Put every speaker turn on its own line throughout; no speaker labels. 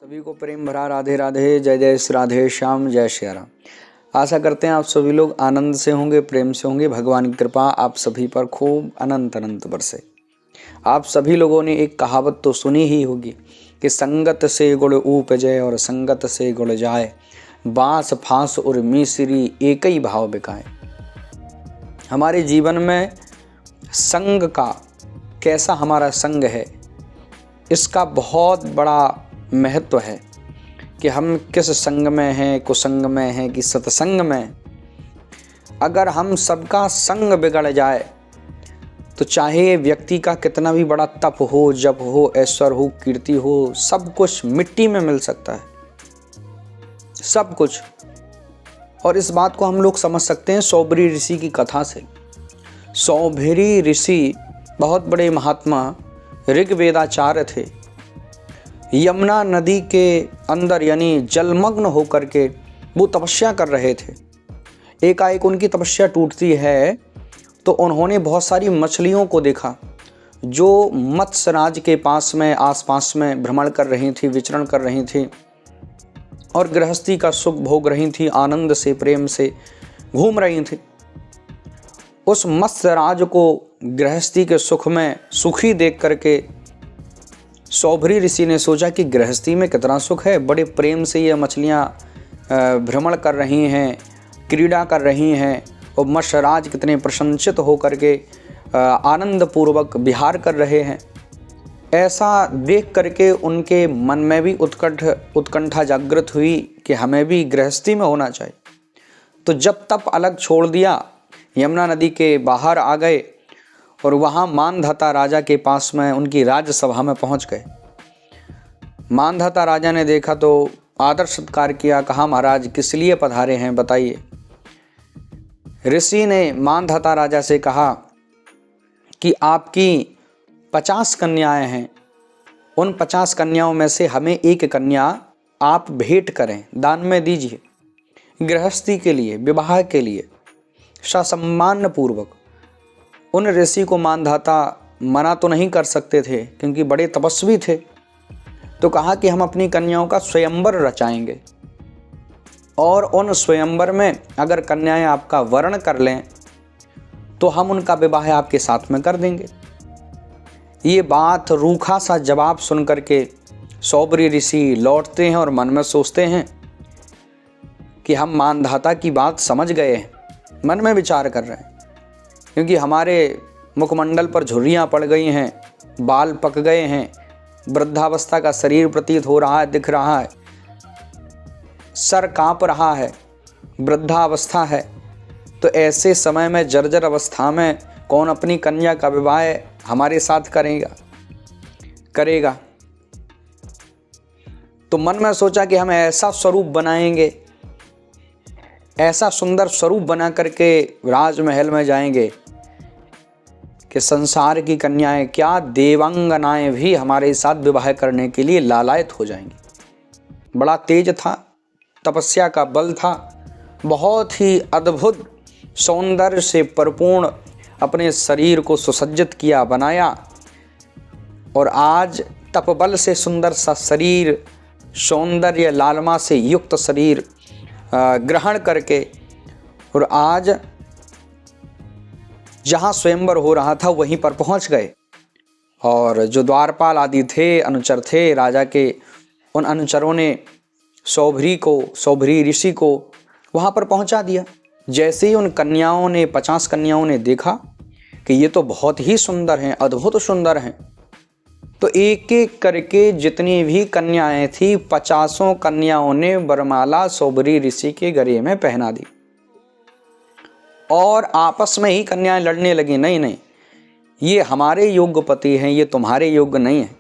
सभी को प्रेम भरा राधे राधे, जय जय श्री राधे श्याम, जय श्री राम। आशा करते हैं आप सभी लोग आनंद से होंगे, प्रेम से होंगे। भगवान की कृपा आप सभी पर खूब अनंत अनंत बरसे। आप सभी लोगों ने एक कहावत तो सुनी ही होगी कि संगत से गुण उपजे और संगत से गुण जाए, बांस फांस और मिसरी एक ही भाव बिकाए। हमारे जीवन में संग का कैसा हमारा संग है, इसका बहुत बड़ा महत्व है कि हम किस संग में हैं, कुसंग में हैं कि सत्संग में। अगर हम सबका संग बिगड़ जाए तो चाहे व्यक्ति का कितना भी बड़ा तप हो, जप हो, ऐश्वर्य हो, कीर्ति हो, सब कुछ मिट्टी में मिल सकता है, सब कुछ। और इस बात को हम लोग समझ सकते हैं सौभरी ऋषि की कथा से। सौभरी ऋषि बहुत बड़े महात्मा ऋग्वेदाचार्य थे। यमुना नदी के अंदर यानी जलमग्न होकर के वो तपस्या कर रहे थे। एकाएक उनकी तपस्या टूटती है तो उन्होंने बहुत सारी मछलियों को देखा जो मत्स्यराज के पास में आसपास में भ्रमण कर रही थी, विचरण कर रही थी और गृहस्थी का सुख भोग रही थी, आनंद से प्रेम से घूम रही थी। उस मत्स्यराज को गृहस्थी के सुख में सुखी देख करके सौभरी ऋषि ने सोचा कि गृहस्थी में कितना सुख है, बड़े प्रेम से ये मछलियाँ भ्रमण कर रही हैं, क्रीड़ा कर रही हैं और मत्स्यराज कितने प्रसन्नचित होकर के आनंद पूर्वक विहार कर रहे हैं। ऐसा देख करके उनके मन में भी उत्कंठा जागृत हुई कि हमें भी गृहस्थी में होना चाहिए। तो जब तप अलग छोड़ दिया, यमुना नदी के बाहर आ गए और वहाँ मानधाता राजा के पास में उनकी राज्यसभा में पहुँच गए। मानधाता राजा ने देखा तो आदर सत्कार किया, कहा महाराज किस लिए पधारे हैं बताइए। ऋषि ने मानधाता राजा से कहा कि आपकी 50 कन्याएं हैं, उन 50 कन्याओं में से हमें एक कन्या आप भेंट करें, दान में दीजिए, गृहस्थी के लिए, विवाह के लिए, ससम्मान पूर्वक। उन ऋषि को मानधाता मना तो नहीं कर सकते थे क्योंकि बड़े तपस्वी थे। तो कहा कि हम अपनी कन्याओं का स्वयंवर रचाएंगे और उन स्वयंवर में अगर कन्याएं आपका वर्ण कर लें तो हम उनका विवाह आपके साथ में कर देंगे। ये बात रूखा सा जवाब सुन करके सौभरी ऋषि लौटते हैं और मन में सोचते हैं कि हम मानधाता की बात समझ गए हैं। मन में विचार कर रहे हैं क्योंकि हमारे मुखमंडल पर झुर्रियाँ पड़ गई हैं, बाल पक गए हैं, वृद्धावस्था का शरीर प्रतीत हो रहा है, दिख रहा है, सर काँप रहा है, वृद्धावस्था है। तो ऐसे समय में जर्जर अवस्था में कौन अपनी कन्या का विवाह हमारे साथ करेगा। तो मन में सोचा कि हम ऐसा स्वरूप बनाएंगे, ऐसा सुंदर स्वरूप बना करके राजमहल में जाएंगे कि संसार की कन्याएं क्या देवांगनाएं भी हमारे साथ विवाह करने के लिए लालायत हो जाएंगी। बड़ा तेज था, तपस्या का बल था, बहुत ही अद्भुत सौंदर्य से परिपूर्ण अपने शरीर को सुसज्जित किया, बनाया और आज तपबल से सुंदर सा शरीर, सौंदर्य लालमा से युक्त शरीर ग्रहण करके और आज जहाँ स्वयंवर हो रहा था वहीं पर पहुँच गए। और जो द्वारपाल आदि थे, अनुचर थे राजा के, उन अनुचरों ने सौभरी ऋषि को वहाँ पर पहुँचा दिया। जैसे ही उन कन्याओं ने 50 कन्याओं ने देखा कि ये तो बहुत ही सुंदर हैं, अद्भुत सुंदर हैं, तो एक एक करके जितनी भी कन्याएं थी 50 कन्याओं ने वरमाला सौभरी ऋषि के गले में पहना दी और आपस में ही कन्याएं लड़ने लगी, नहीं, ये हमारे योग्य पति हैं, ये तुम्हारे योग्य नहीं है,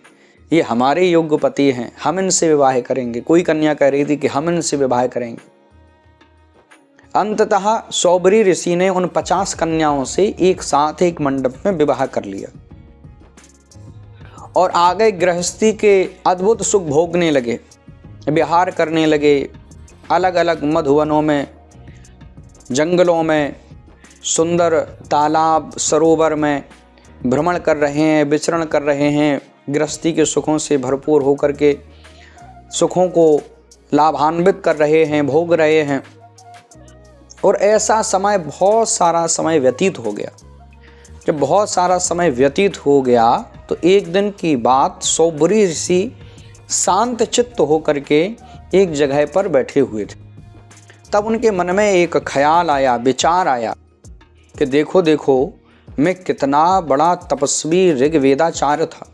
ये हमारे योग्य पति हैं, हम इनसे विवाह करेंगे। कोई कन्या कह रही थी कि हम इनसे विवाह करेंगे। अंततः सौभरी ऋषि ने उन 50 कन्याओं से एक साथ एक मंडप में विवाह कर लिया और आगे गृहस्थी के अद्भुत सुख भोगने लगे, विहार करने लगे। अलग अलग मधुवनों में, जंगलों में, सुंदर तालाब सरोवर में भ्रमण कर रहे हैं, विचरण कर रहे हैं, गृहस्थी के सुखों से भरपूर होकर के सुखों को लाभान्वित कर रहे हैं, भोग रहे हैं। और ऐसा समय, बहुत सारा समय व्यतीत हो गया। जब बहुत सारा समय व्यतीत हो गया तो एक दिन की बात, सौबरी ऋषि शांत चित्त होकर के एक जगह पर बैठे हुए थे। तब उनके मन में एक ख्याल आया, विचार आया कि देखो देखो, मैं कितना बड़ा तपस्वी ऋग्वेदाचार्य था,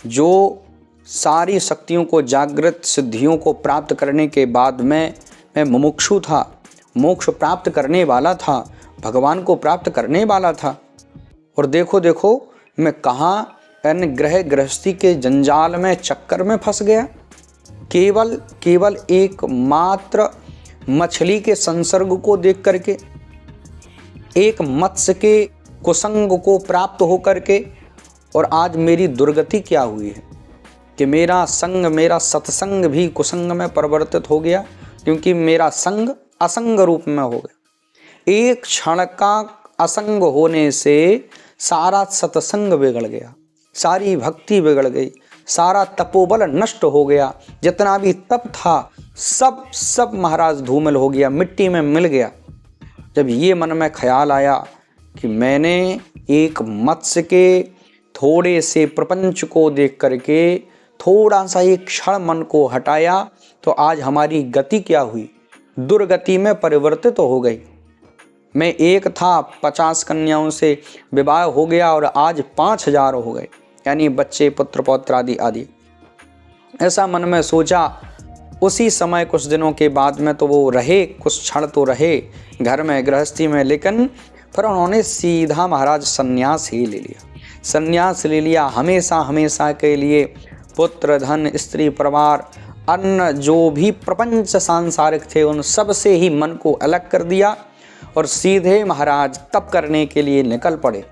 जो सारी शक्तियों को, जागृत सिद्धियों को प्राप्त करने के बाद मैं मुमुक्षु था, मोक्ष प्राप्त करने वाला था, भगवान को प्राप्त करने वाला था। और देखो देखो, मैं कहाँ इन ग्रह गृहस्थी के जंजाल में, चक्कर में फंस गया। केवल एक मात्र मछली के संसर्ग को देख करके, एक मत्स्य के कुसंग को प्राप्त होकर के, और आज मेरी दुर्गति क्या हुई है कि मेरा संग, मेरा सत्संग भी कुसंग में परिवर्तित हो गया, क्योंकि मेरा संग असंग रूप में हो गया। एक क्षण का असंग होने से सारा सत्संग बिगड़ गया, सारी भक्ति बिगड़ गई, सारा तपोबल नष्ट हो गया। जितना भी तप था सब महाराज धूमिल हो गया, मिट्टी में मिल गया। जब ये मन में ख्याल आया कि मैंने एक मत्स्य के थोड़े से प्रपंच को देख करके थोड़ा सा एक क्षण मन को हटाया, तो आज हमारी गति क्या हुई, दुर्गति में परिवर्तित हो गई। मैं एक था, 50 कन्याओं से विवाह हो गया और आज 5000 हो गए, यानी बच्चे, पुत्र पौत्र आदि आदि। ऐसा मन में सोचा। उसी समय कुछ दिनों के बाद में तो वो रहे, कुछ क्षण तो रहे घर में, गृहस्थी में, लेकिन फिर उन्होंने सीधा महाराज संन्यास ही ले लिया। संन्यास ले लिया, हमेशा हमेशा के लिए पुत्र, धन, स्त्री, परिवार, अन्न, जो भी प्रपंच सांसारिक थे, उन सब से ही मन को अलग कर दिया और सीधे महाराज तप करने के लिए निकल पड़े।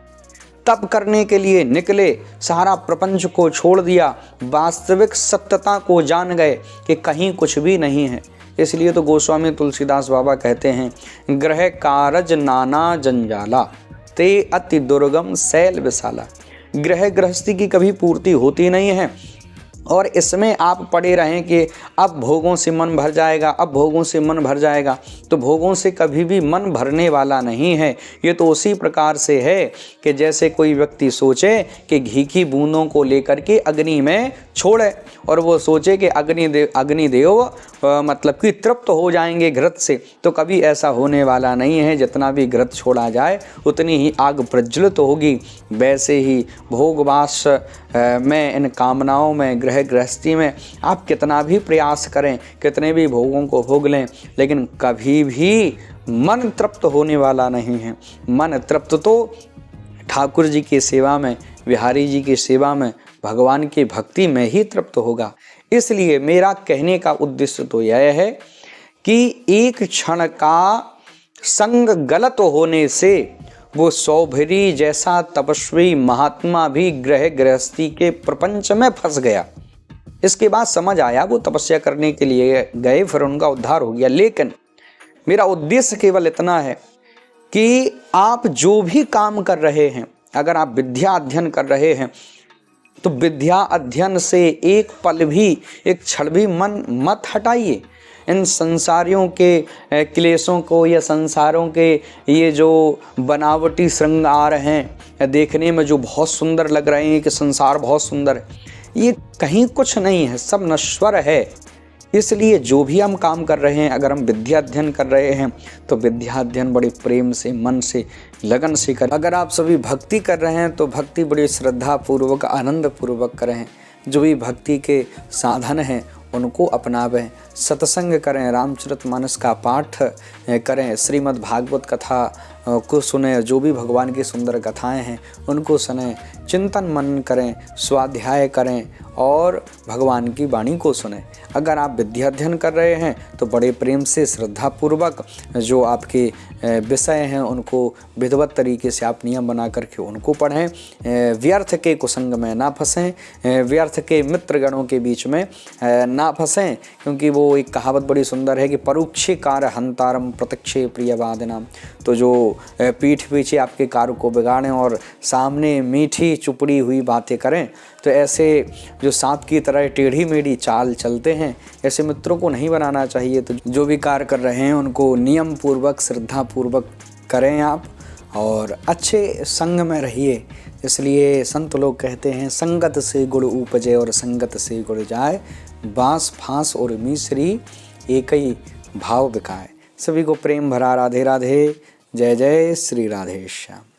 तप करने के लिए निकले, सारा प्रपंच को छोड़ दिया, वास्तविक सत्यता को जान गए कि कहीं कुछ भी नहीं है। इसलिए तो गोस्वामी तुलसीदास बाबा कहते हैं, ग्रह कारज नाना जंजाला, ते अति दुर्गम शैल विशाला। ग्रह गृहस्थी की कभी पूर्ति होती नहीं है, और इसमें आप पड़े रहें कि अब भोगों से मन भर जाएगा, अब भोगों से मन भर जाएगा, तो भोगों से कभी भी मन भरने वाला नहीं है। ये तो उसी प्रकार से है कि जैसे कोई व्यक्ति सोचे कि घी की बूंदों को लेकर के अग्नि में छोड़े, और वो सोचे कि अग्निदेव मतलब कि तृप्त हो जाएंगे घृत से, तो कभी ऐसा होने वाला नहीं है। जितना भी घृत छोड़ा जाए उतनी ही आग प्रज्वलित होगी। वैसे ही भोगवास में, इन कामनाओं में, ग्रह गृहस्थी में आप कितना भी प्रयास करें, कितने भी भोगों को भोग लें, लेकिन कभी भी मन तृप्त होने वाला नहीं है। मन तृप्त तो ठाकुर जी की सेवा में, बिहारी जी की सेवा में, भगवान की भक्ति में ही तृप्त होगा। इसलिए मेरा कहने का उद्देश्य तो यह है कि एक क्षण का संग गलत होने से वो सौभरी जैसा तपस्वी महात्मा भी ग्रह गृहस्थी के प्रपंच में फंस गया। इसके बाद समझ आया, वो तपस्या करने के लिए गए, फिर उनका उद्धार हो गया। लेकिन मेरा उद्देश्य केवल इतना है कि आप जो भी काम कर रहे हैं, अगर आप विद्या अध्ययन कर रहे हैं, तो विद्या अध्ययन से एक पल भी, एक क्षण भी मन मत हटाइए। इन संसारियों के क्लेशों को, या संसारों के ये जो बनावटी श्रृंगार हैं, देखने में जो बहुत सुंदर लग रहे हैं कि संसार बहुत सुंदर है, ये कहीं कुछ नहीं है, सब नश्वर है। इसलिए जो भी हम काम कर रहे हैं, अगर हम विद्या अध्ययन कर रहे हैं तो विद्या अध्ययन बड़े प्रेम से, मन से, लगन से करें। अगर आप सभी भक्ति कर रहे हैं तो भक्ति बड़ी श्रद्धा पूर्वक, आनंद पूर्वक करें। जो भी भक्ति के साधन हैं उनको अपनावें, सत्संग करें, रामचरितमानस का पाठ करें, श्रीमद् भागवत कथा को सुने, जो भी भगवान की सुंदर कथाएं हैं उनको सुने, चिंतन मनन करें, स्वाध्याय करें और भगवान की वाणी को सुने। अगर आप विद्या अध्ययन कर रहे हैं तो बड़े प्रेम से, श्रद्धापूर्वक जो आपके विषय हैं उनको विधिवत तरीके से आप नियम बना करके उनको पढ़ें। व्यर्थ के कुसंग में ना फंसें, व्यर्थ के मित्रगणों के बीच में ना फंसें, क्योंकि वो एक कहावत बड़ी सुंदर है कि परोक्षे कार हंतारम प्रत्यक्षे प्रियवादिनाम। तो जो पीठ पीछे आपके कार्य को बिगाड़ें और सामने मीठी चुपड़ी हुई बातें करें, तो ऐसे जो सांप की तरह टेढ़ी मेढ़ी चाल चलते हैं, ऐसे मित्रों को नहीं बनाना चाहिए। तो जो भी कार्य कर रहे हैं उनको नियम पूर्वक श्रद्धा पूर्वक करें आप, और अच्छे संग में रहिए। इसलिए संत लोग कहते हैं संगत से गुण उपजे और संगत से गुण जाए, बांस फांस और मिश्री एक ही भाव बिकाए। सभी को प्रेम भरा राधे राधे। जय जय श्री राधे श्याम।